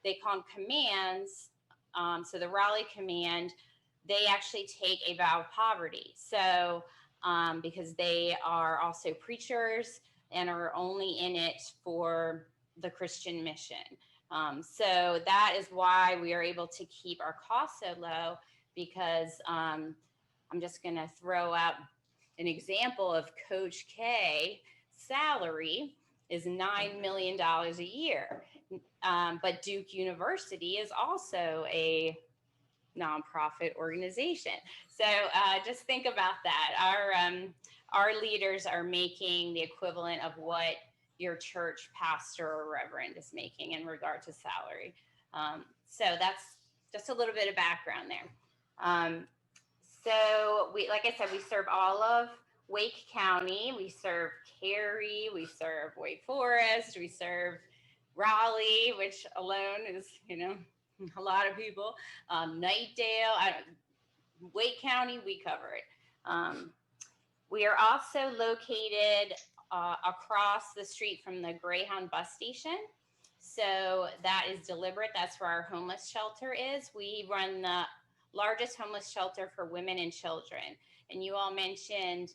they call them commands. So the Raleigh command, they actually take a vow of poverty. So because they are also preachers and are only in it for the Christian mission. So that is why we are able to keep our costs so low, because I'm just going to throw out an example of Coach K salary is $9 million a year. But Duke University is also a nonprofit organization. So just think about that. Our leaders are making the equivalent of what your church pastor or reverend is making in regard to salary. So that's just a little bit of background there. So we, like I said, we serve all of Wake County. We serve Cary, we serve Wake Forest, we serve Raleigh, which alone is, a lot of people. Knightdale, Wake County, we cover it. We are also located across the street from the Greyhound bus station. So that is deliberate. That's where our homeless shelter is. We run the largest homeless shelter for women and children. And you all mentioned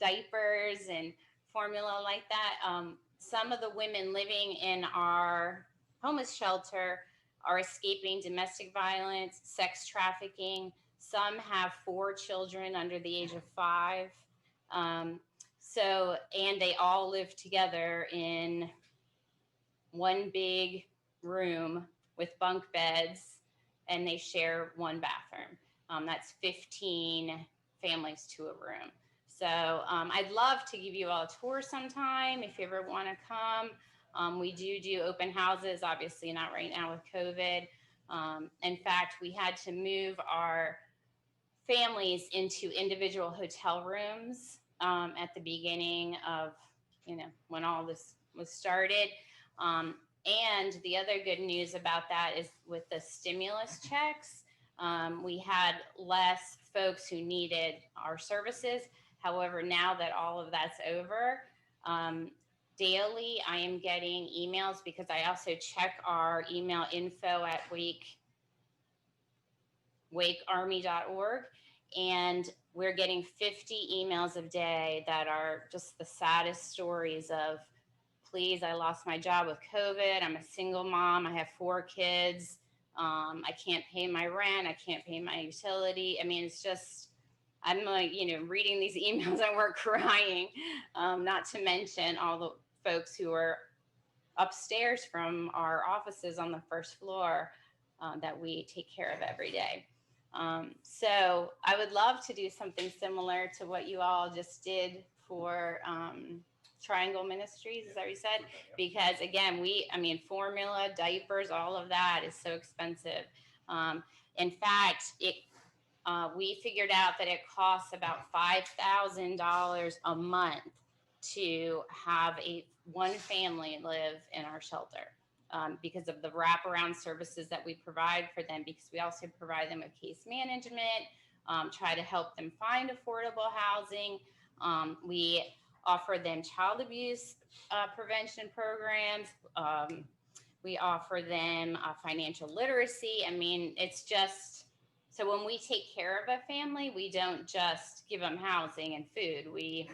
diapers and formula like that. Some of the women living in our homeless shelter are escaping domestic violence, sex trafficking. Some have 4 children under the age of 5. And they all live together in one big room with bunk beds, and they share one bathroom. That's 15 families to a room. So I'd love to give you all a tour sometime if you ever want to come. We do open houses, obviously not right now with COVID. In fact, we had to move our families into individual hotel rooms at the beginning of, when all this was started. And the other good news about that is with the stimulus checks, we had less folks who needed our services. However, now that all of that's over, daily I am getting emails, because I also check our email info at wakearmy.org, and we're getting 50 emails a day that are just the saddest stories of, please, I lost my job with COVID. I'm a single mom. I have 4 kids. I can't pay my rent. I can't pay my utility. I mean, it's just, I'm like, reading these emails and we're crying, not to mention all the folks who are upstairs from our offices on the first floor that we take care of every day. So I would love to do something similar to what you all just did for Triangle Ministries, is that what you said? Because again, formula, diapers, all of that is so expensive. In fact, we figured out that it costs about $5,000 a month to have one family live in our shelter, because of the wraparound services that we provide for them, because we also provide them with case management, try to help them find affordable housing. We offer them child abuse prevention programs. We offer them financial literacy. I mean, it's just, so when we take care of a family, we don't just give them housing and food. We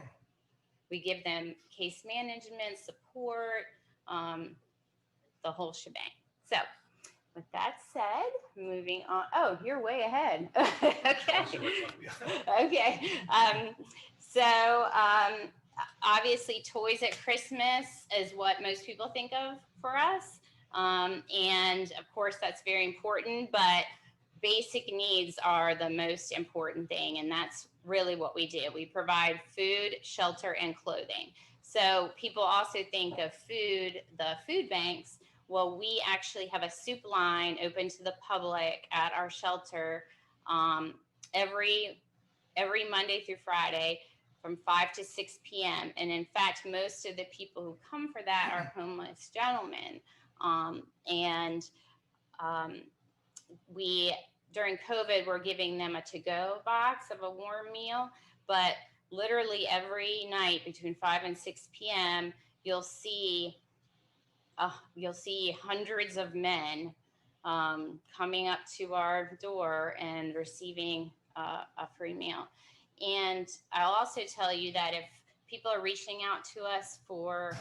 give them case management, support, the whole shebang. So with that said, moving on. Oh, you're way ahead. Okay. Obviously, toys at Christmas is what most people think of for us. And of course, that's very important, but basic needs are the most important thing. And that's really what we do. We provide food, shelter, and clothing. So people also think of food, the food banks. Well, we actually have a soup line open to the public at our shelter every Monday through Friday from 5 to 6 p.m. And in fact, most of the people who come for that are homeless gentlemen. We, during COVID, we're giving them a to-go box of a warm meal, but literally every night between 5 and 6 p.m., you'll see you'll see hundreds of men coming up to our door and receiving a free meal. And I'll also tell you that if people are reaching out to us for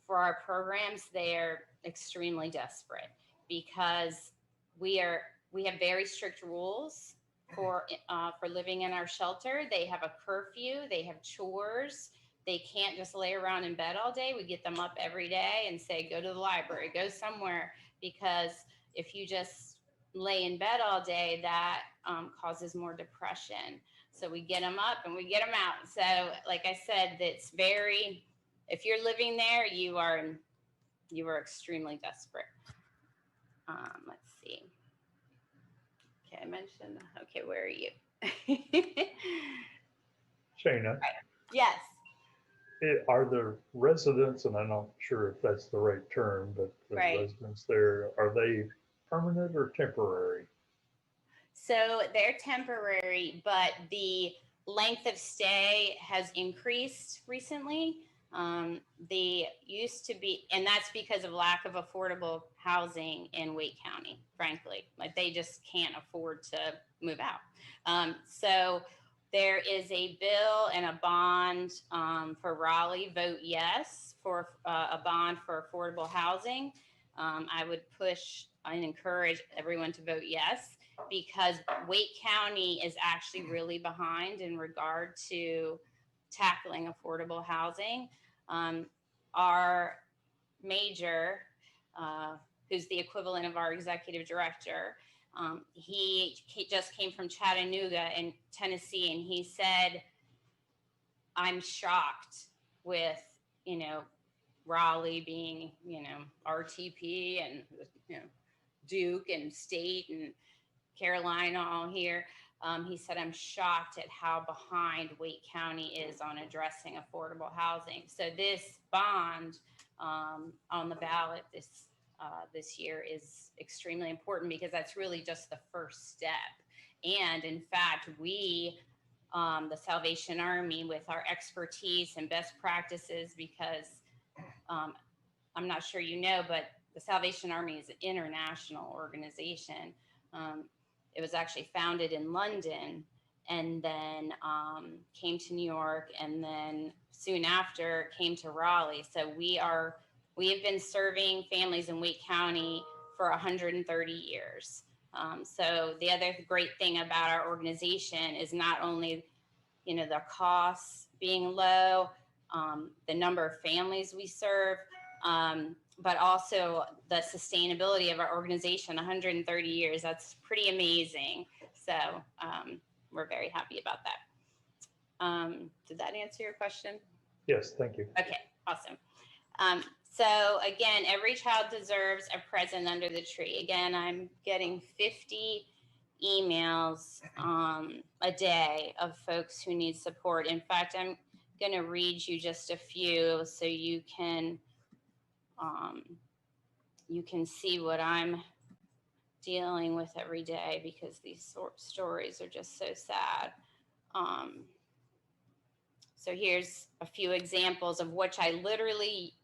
our programs, they are extremely desperate because we are we have very strict rules for living in our shelter. They have a curfew. They have chores. They can't just lay around in bed all day. We get them up every day and say, go to the library, go somewhere, because if you just lay in bed all day, that causes more depression. So we get them up and we get them out. So, like I said, it's very, if you're living there, you are extremely desperate. Let's see. Okay, I mentioned. Okay, where are you? Shayna, Yes. are the residents, and I'm not sure if that's the right term, but the Right. residents there, are they permanent or temporary? So they're temporary, but the length of stay has increased recently. They used to be, and that's because of lack of affordable housing in Wake County, frankly. Like they just can't afford to move out. So there is a bill and a bond for Raleigh. Vote yes for a bond for affordable housing. I would push and encourage everyone to vote yes, because Wake County is actually really behind in regard to tackling affordable housing. Our major, who's the equivalent of our executive director, he just came from Chattanooga in Tennessee, and he said, I'm shocked with, Raleigh being, RTP and, Duke and State and Carolina all here. He said, I'm shocked at how behind Wake County is on addressing affordable housing. So this bond on the ballot this year is extremely important, because that's really just the first step. And in fact, we, the Salvation Army, with our expertise and best practices, because I'm not sure you know, but the Salvation Army is an international organization. It was actually founded in London, and then came to New York, and then soon after came to Raleigh. So we have been serving families in Wake County for 130 years. So the other great thing about our organization is not only, the costs being low, the number of families we serve, but also the sustainability of our organization. 130 years, that's pretty amazing. So we're very happy about that. Did that answer your question? Yes, thank you. Okay, awesome. So again, every child deserves a present under the tree. Again, I'm getting 50 emails a day of folks who need support. In fact, I'm going to read you just a few so you can see what I'm dealing with every day, because these stories are just so sad. So here's a few examples of which I literally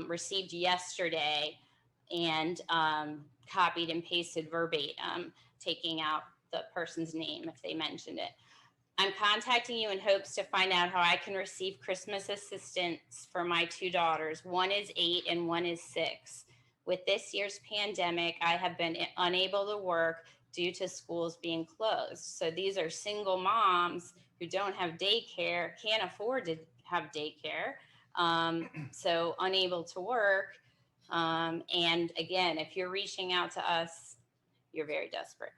received yesterday and copied and pasted verbatim, taking out the person's name if they mentioned it. I'm contacting you in hopes to find out how I can receive Christmas assistance for my two daughters. One is 8 and one is 6. With this year's pandemic, I have been unable to work due to schools being closed. So these are single moms who don't have daycare, can't afford to have daycare, so unable to work. And again, if you're reaching out to us, you're very desperate.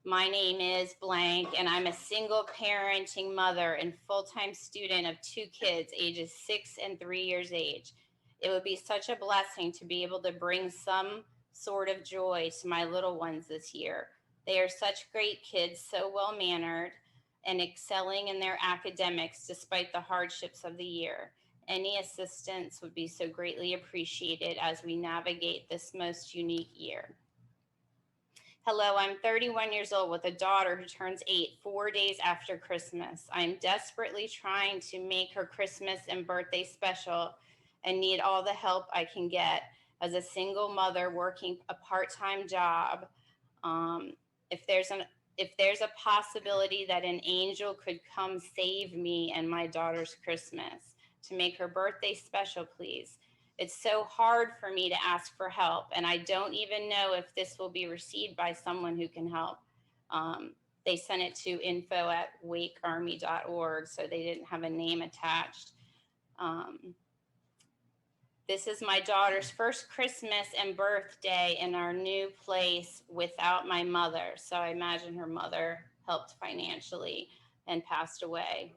My name is blank, and I'm a single parenting mother and full-time student of 2 kids, ages 6 and 3 years age. It would be such a blessing to be able to bring some sort of joy to my little ones this year. They are such great kids, so well-mannered and excelling in their academics despite the hardships of the year. Any assistance would be so greatly appreciated as we navigate this most unique year. Hello, I'm 31 years old with a daughter who turns 8 4 days after Christmas. I'm desperately trying to make her Christmas and birthday special and need all the help I can get as a single mother working a part-time job. Um, if there's an if there's a possibility that an angel could come save me and my daughter's Christmas to make her birthday special, please. It's so hard for me to ask for help, and I don't even know if this will be received by someone who can help. Um, they sent it to info@wakearmy.org, so they didn't have a name attached. Um, this is my daughter's first Christmas and birthday in our new place without my mother. So I imagine her mother helped financially and passed away.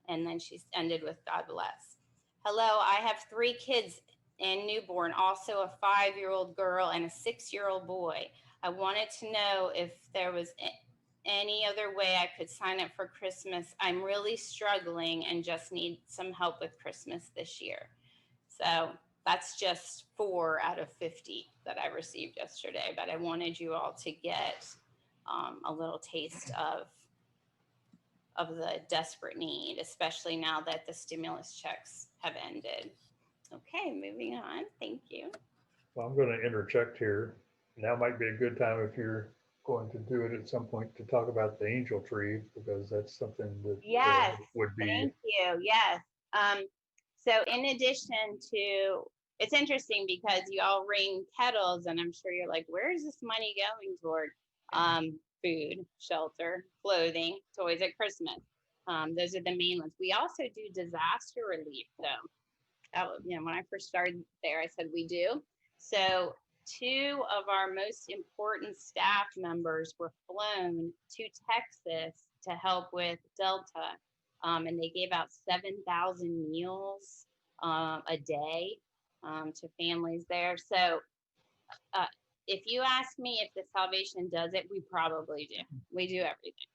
And then she ended with God bless. Hello, I have 3 kids and newborn, also a 5-year-old girl and a 6-year-old boy. I wanted to know if there was any other way I could sign up for Christmas. I'm really struggling and just need some help with Christmas this year. So that's just 4 out of 50 that I received yesterday, but I wanted you all to get a little taste of the desperate need, especially now that the stimulus checks have ended. Okay, moving on. Thank you. Well, I'm going to interject here. Now might be a good time if you're going to do it at some point to talk about the angel tree, because that's something that Yes, would be. thank you. Yes. So in addition to, it's interesting because you all ring kettles, and I'm sure you're like, where is this money going toward? Food, shelter, clothing, toys at Christmas. Those are the main ones. We also do disaster relief, though. When I first started there, I said we do. So 2 of our most important staff members were flown to Texas to help with Delta, and they gave out 7,000 meals a day to families there. So if you ask me if the Salvation does it, we probably do. We do everything.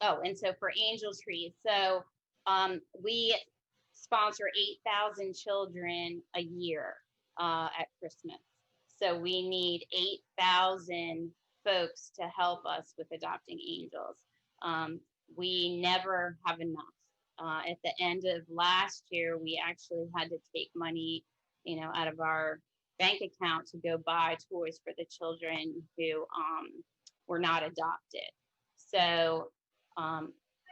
And so for Angel Tree, so we sponsor 8,000 children a year at Christmas. So we need 8,000 folks to help us with adopting angels. We never have enough. At the end of last year, we actually had to take money, out of our bank account to go buy toys for the children who were not adopted. So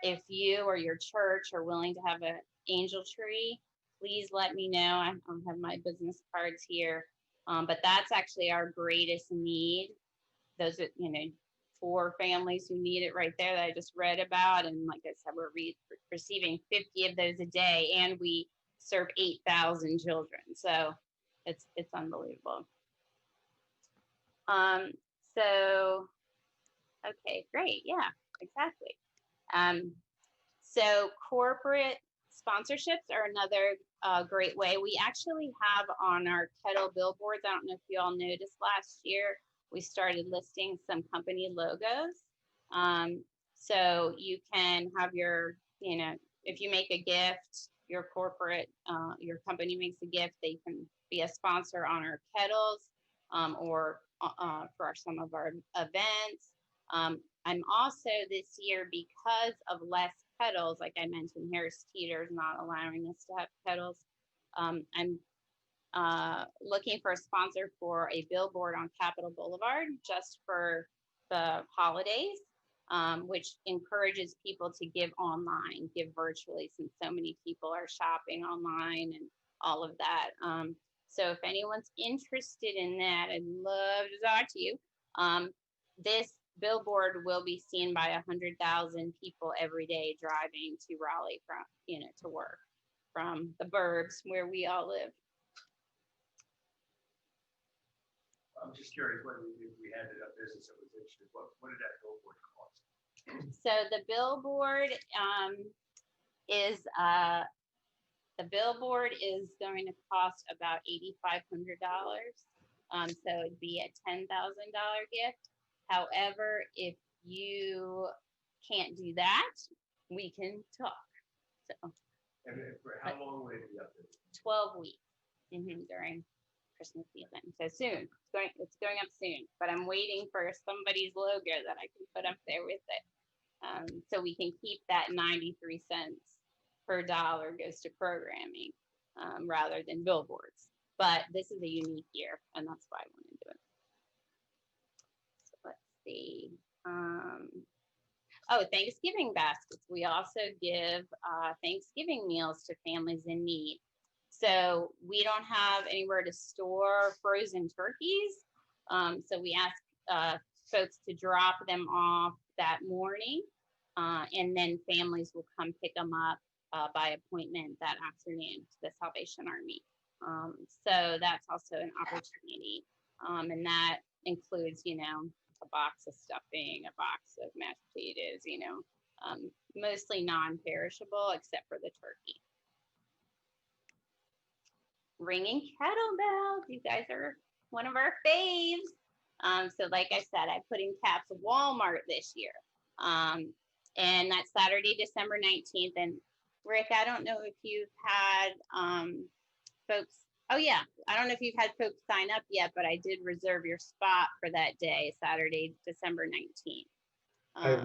if you or your church are willing to have an angel tree, please let me know. I have my business cards here. But that's actually our greatest need. Those are, 4 families who need it right there that I just read about. And like I said, we're receiving 50 of those a day, and we serve 8,000 children. So it's unbelievable. Okay, great. Yeah, exactly. So corporate sponsorships are another great way. We actually have on our kettle billboards, I don't know if you all noticed last year, we started listing some company logos. So you can have your, if you make a gift, your company makes a gift, they can be a sponsor on our kettles or for some of our events. I'm also this year, because of less kettles, like I mentioned, Harris Teeter is not allowing us to have kettles. I'm looking for a sponsor for a billboard on Capitol Boulevard just for the holidays, which encourages people to give online, give virtually, since so many people are shopping online and all of that. So if anyone's interested in that, I'd love to talk to you. This billboard will be seen by 100,000 people every day driving to Raleigh from, to work from the burbs where we all live. I'm just curious, what we had it up business that was interested, what did that billboard cost? So the billboard is going to cost about $8,500. So it'd be a $10,000 gift. However, if you can't do that, we can talk. So. And for how long would it be up there? 12 weeks during Christmas season. So soon, it's going up soon. But I'm waiting for somebody's logo that I can put up there with it, so we can keep that 93 cents per dollar goes to programming rather than billboards. But this is a unique year, and that's why I want to do it. So let's see. Oh, Thanksgiving baskets. We also give Thanksgiving meals to families in need. So we don't have anywhere to store frozen turkeys. So we ask folks to drop them off that morning, and then families will come pick them up by appointment that afternoon to the Salvation Army. So that's also an opportunity, and that includes, a box of stuffing, a box of mashed potatoes, mostly non-perishable except for the turkey. Ringing kettlebells, you guys are one of our faves. So like I said, I put in caps Walmart this year. And that's Saturday, December 19th. And Rick, I don't know if you've had folks, oh yeah, I don't know if you've had folks sign up yet, but I did reserve your spot for that day, Saturday, December 19th. I have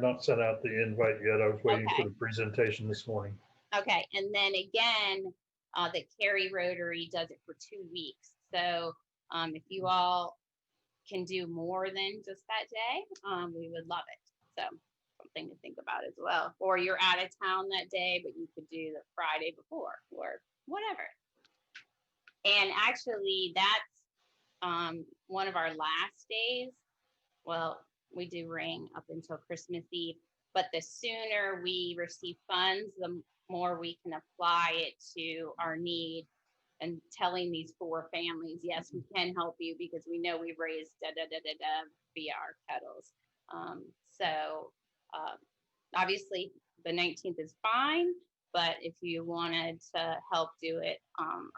not sent out the invite yet. I was waiting for the presentation this morning. Okay, and then again, the Cary Rotary does it for 2 weeks. So if you all can do more than just that day, we would love it. So something to think about as well. Or you're out of town that day, but you could do the Friday before or whatever. And actually, that's one of our last days. Well, we do ring up until Christmas Eve, but the sooner we receive funds, the more we can apply it to our need, and telling these 4 families, yes, we can help you because we know we've raised via our kettles. So obviously the 19th is fine, but if you wanted to help do it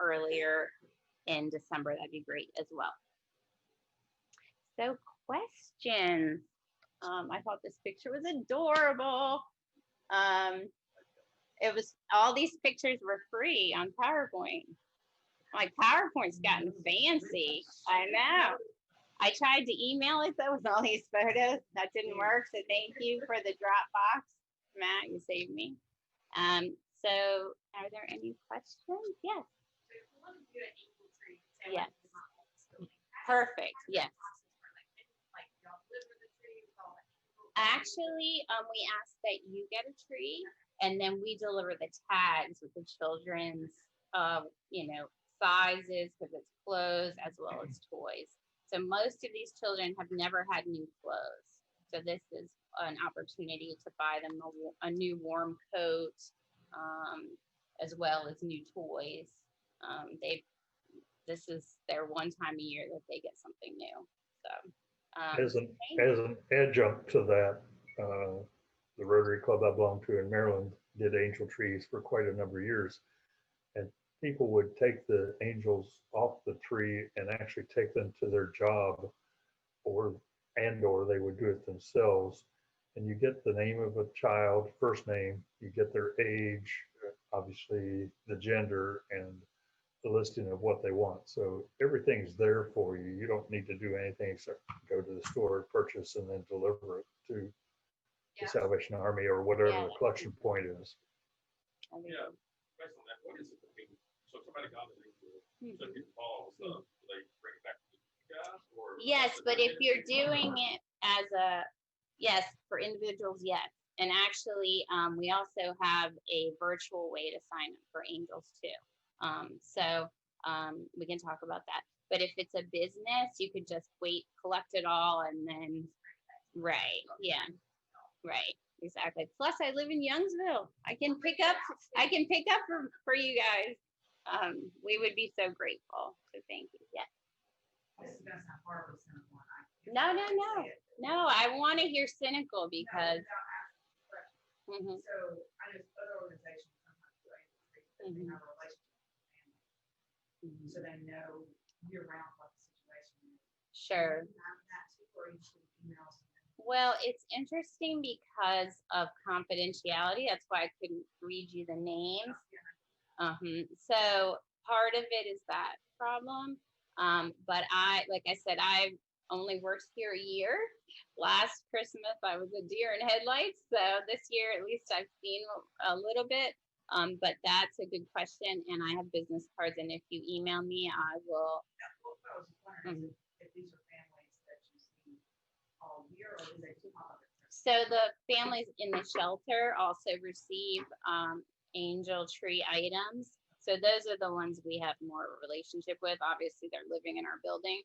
earlier in December, that'd be great as well. So questions. I thought this picture was adorable. It was, all these pictures were free on PowerPoint. My PowerPoint's gotten fancy. I know. I tried to email it though with all these photos. That didn't work. So thank you for the Dropbox. Matt, you saved me. So are there any questions? Yes. Yes. Perfect. Yes. Actually, we ask that you get a tree and then we deliver the tags with the children's, sizes, because it's clothes as well as toys. So most of these children have never had new clothes. So this is an opportunity to buy them a new warm coat, as well as new toys. This is their one time a year that they get something new. So as an adjunct to that, the Rotary Club I belong to in Maryland did angel trees for quite a number of years, and people would take the angels off the tree and actually take them to their job, or they would do it themselves. And you get the name of a child, first name, you get their age, obviously the gender, and the listing of what they want. So everything's there for you. You don't need to do anything except go to the store, purchase, and then deliver it to the Salvation Army or whatever the collection point is. Yeah, based on that, what is it? So if somebody got an angel, so get involved, so they bring it back to you guys? Or yes, but if you're doing it as yes, for individuals, yes. And actually, we also have a virtual way to sign up for angels too. So we can talk about that. But if it's a business, you could just collect it all, and then, right, yeah, right, exactly. Plus, I live in Youngsville. I can pick up for you guys. We would be so grateful. So thank you. Yeah. This is gonna sound horribly cynical. No. I want to hear cynical because. So I know other organizations sometimes do angel trees, but they have a relationship with the family, so they know year round what the situation is. Sure. Well, it's interesting because of confidentiality. That's why I couldn't read you the names. So part of it is that problem. But like I said, I've only worked here a year. Last Christmas, I was a deer in headlights. So this year, at least I've seen a little bit. But that's a good question, and I have business cards, and if you email me, I will. That's what I was wondering, if these are families that you see all year, or is it all of it? So the families in the shelter also receive angel tree items. So those are the ones we have more of a relationship with. Obviously, they're living in our building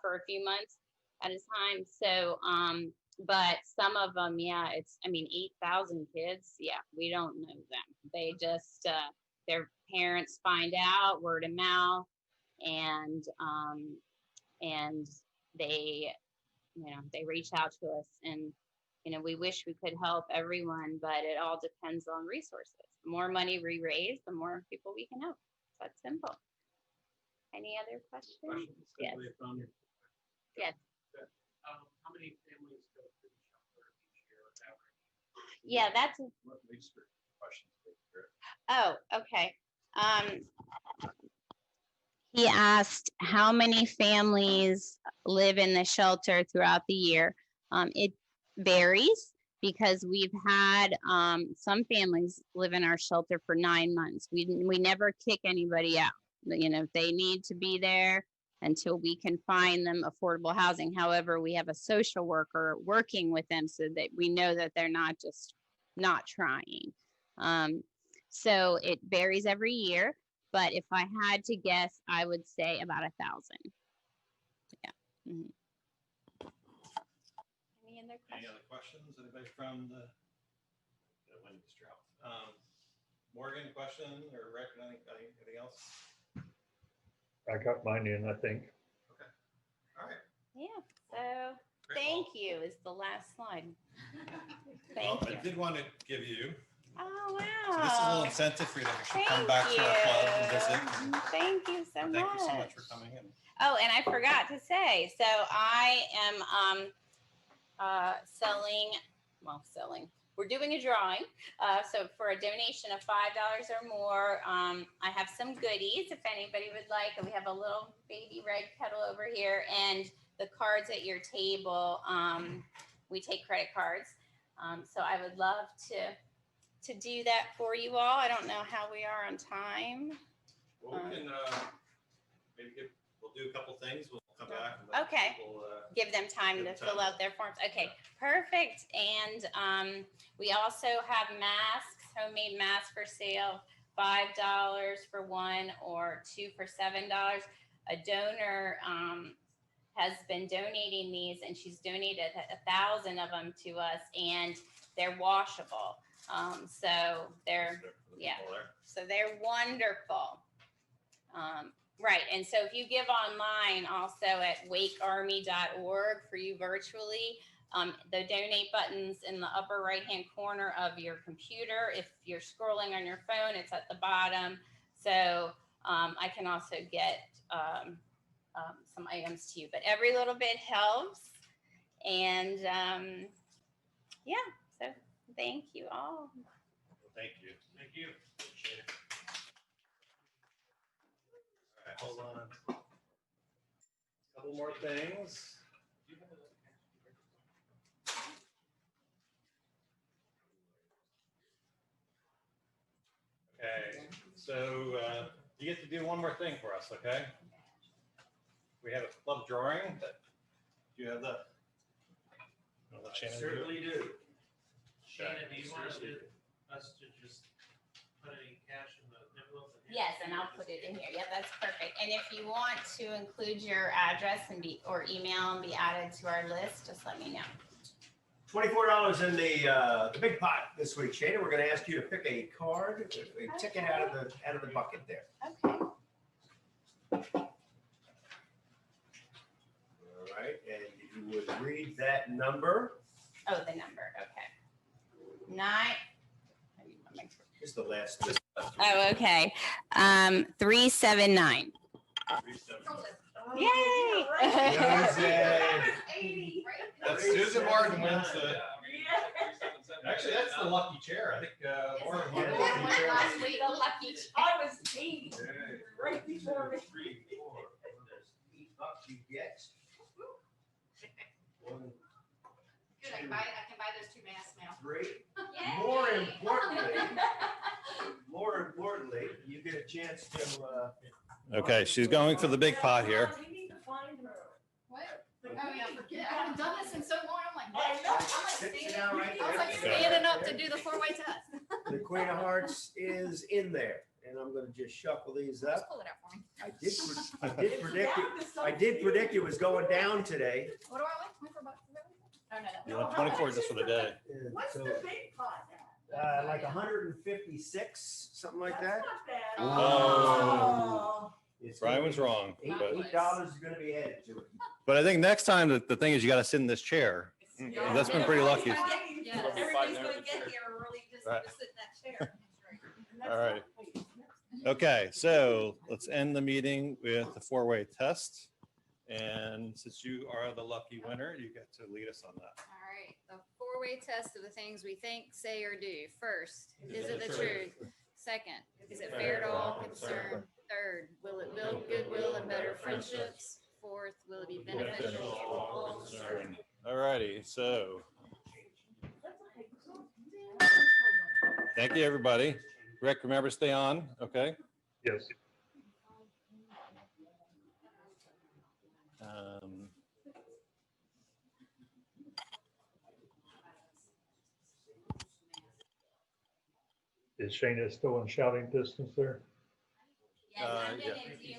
for a few months at a time. So, but some of them, yeah, 8,000 kids. Yeah, we don't know them. They just, their parents find out word of mouth, and they, they reach out to us, and we wish we could help everyone, but it all depends on resources. The more money we raise, the more people we can help. So it's simple. Any other questions? Yes. Yes. How many families go to the shelter each year on average? Yeah, that's. What makes your questions? Oh, okay. He asked how many families live in the shelter throughout the year. It varies because we've had some families live in our shelter for 9 months. We never kick anybody out. They need to be there until we can find them affordable housing. However, we have a social worker working with them so that we know that they're not just not trying. So it varies every year. But if I had to guess, I would say about 1,000. Yeah. Mm-hmm. Any other questions? Anybody from the Mr. House? Morgan, question or Rick? Anything else? I got mine in, I think. Okay. All right. Yeah. So Great. thank you is the last slide. Thank Well, you. I did want to give you. Oh, So this is a little wow. incentive for you to actually Thank come back to our club and visit. Thank you so And much. thank you so much for coming in. Oh, and I forgot to say, so I am selling. We're doing a drawing. So for a donation of $5 or more, I have some goodies if anybody would like. We have a little baby red kettle over here, and the cards at your table, we take credit cards. So I would love to do that for you all. I don't know how we are on time. Well, we can we'll do a couple things. We'll come back. And let Okay. people, give them time to fill out their forms. Okay, perfect. And we also have masks, homemade masks for sale, $5 for one or two for $7. A donor has been donating these, and she's donated 1,000 of them to us, and they're washable. So they're so they're wonderful. Right, and so if you give online also at wakearmy.org for you virtually, the donate button's in the upper right-hand corner of your computer. If you're scrolling on your phone, it's at the bottom. So I can also get some items to you, but every little bit helps. And yeah, so thank you all. Well, thank you. Thank you. Appreciate it. All right, hold on. Couple more things. Okay, so you get to do one more thing for us, okay? We have a club drawing. Do you have the? Certainly do. Shannon, do you want us to just put any cash in the envelope? Yes, and I'll put it in here. Yeah, that's perfect. And if you want to include your address or email and be added to our list, just let me know. $24 in the big pot this week, Shannon. We're going to ask you to pick a card, a ticket out of the bucket there. Okay. All right, and if you would read that number. Oh, the number. Okay. 9. It's the last. Oh, okay. 379. 379. Yay! That's Susan Martin wins the. Actually, that's the lucky chair. I think Warren won the lucky chair. Last week, the lucky chair. I was 80. Right before me. 3, 4. There's $8 you get. One, Good, I can buy those 2 masks now. 3. Yay! More importantly, more importantly, you get a chance to, Okay, she's going for the big pot here. We need to find her. What? Oh, yeah, I forget. I haven't done this in so long. I'm like, what? sit down right I was like there. standing up to do the four-way test. The Queen of Hearts is in there, and I'm gonna just shuffle these Just up. pull it out for me. I did predict it was going down today. What do I like? 24 bucks? Is that what you said? Oh, no, You no. want 24 just for the day. And What's the so, big pot now? like 156, something like that. That's not bad. Oh. It's Brian gonna was be wrong, but, $8 is gonna be added to it. but I think next time the thing is you got to sit in this chair. Yeah. That's been pretty lucky. Yeah. Everybody's gonna get here early just Right. to sit in that chair. All right. Okay, so let's end the meeting with the four-way test. And since you are the lucky winner, you get to lead us on that. All right, the four-way test of the things we think, say, or do. First, is it the truth? Second, is it fair to all concerned? Third, will it build goodwill and better friendships? Fourth, will it be beneficial to all concerned? All righty, so thank you, everybody. Rick, remember, stay on, okay? Yes. Is Shayna still in shouting distance there? Yes, I'm yeah. gonna do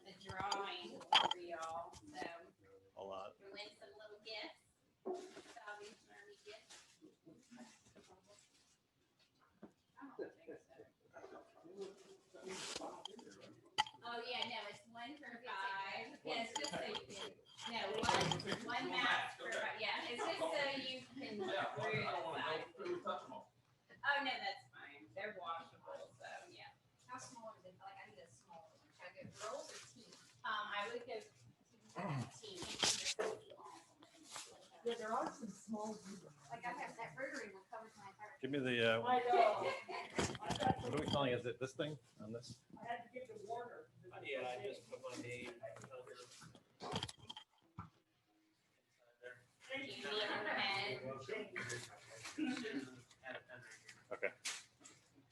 the drawing for y'all, so A lot. we win some little gifts. Salvation Army gifts. Oh, yeah, no, it's 1 for 5. Yeah, it's just so you can, no, one mask for 5. Yeah, it's just so you can look through the side. Oh, no, that's fine. They're washable, so yeah. How small is it? Like, I need a small one. Should I go girls or teens? I would go team. Yeah, there are some small ones. Like, I have that rotary one covers my entire. Give me the, I know. what are we calling, is it this thing on this? I had to give the water. Yeah, I just put my name under. Do you need a pen? Okay.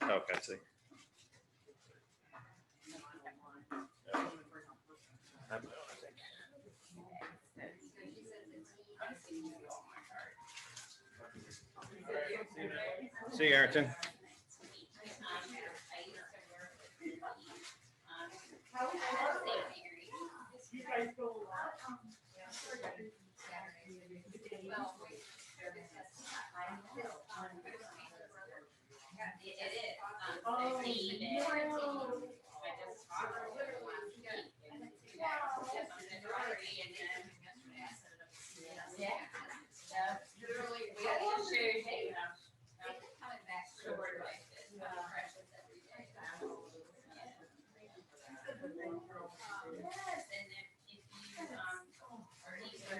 Okay, I see. See you, Ayrton. You guys go a lot. It is. Oh, Steve and no. I just talked to everyone. Rotary and then. Yeah. So, literally, we had to shoot, you know, coming back short like this, precious every day. Yes, and if you, or these are,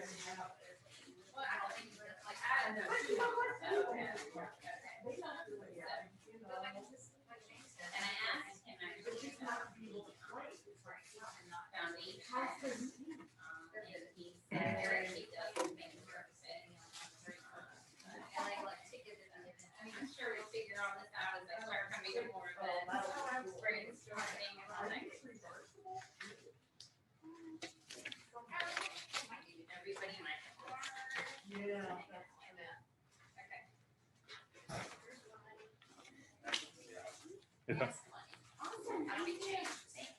well, I don't think, like, I don't know. And I asked him actually about foundation. And he said there actually does make perfect. And like tickets, I mean, I'm sure we'll figure all this out as I start coming to more events, brainstorming and all that. Everybody might. Yeah. Okay.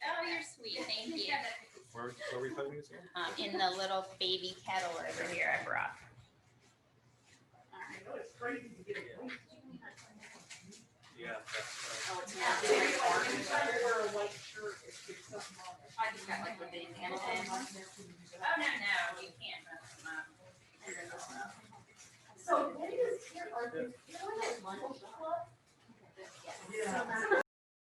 Oh, you're sweet. Thank you. Where are we putting this? In the little baby kettle over here I brought.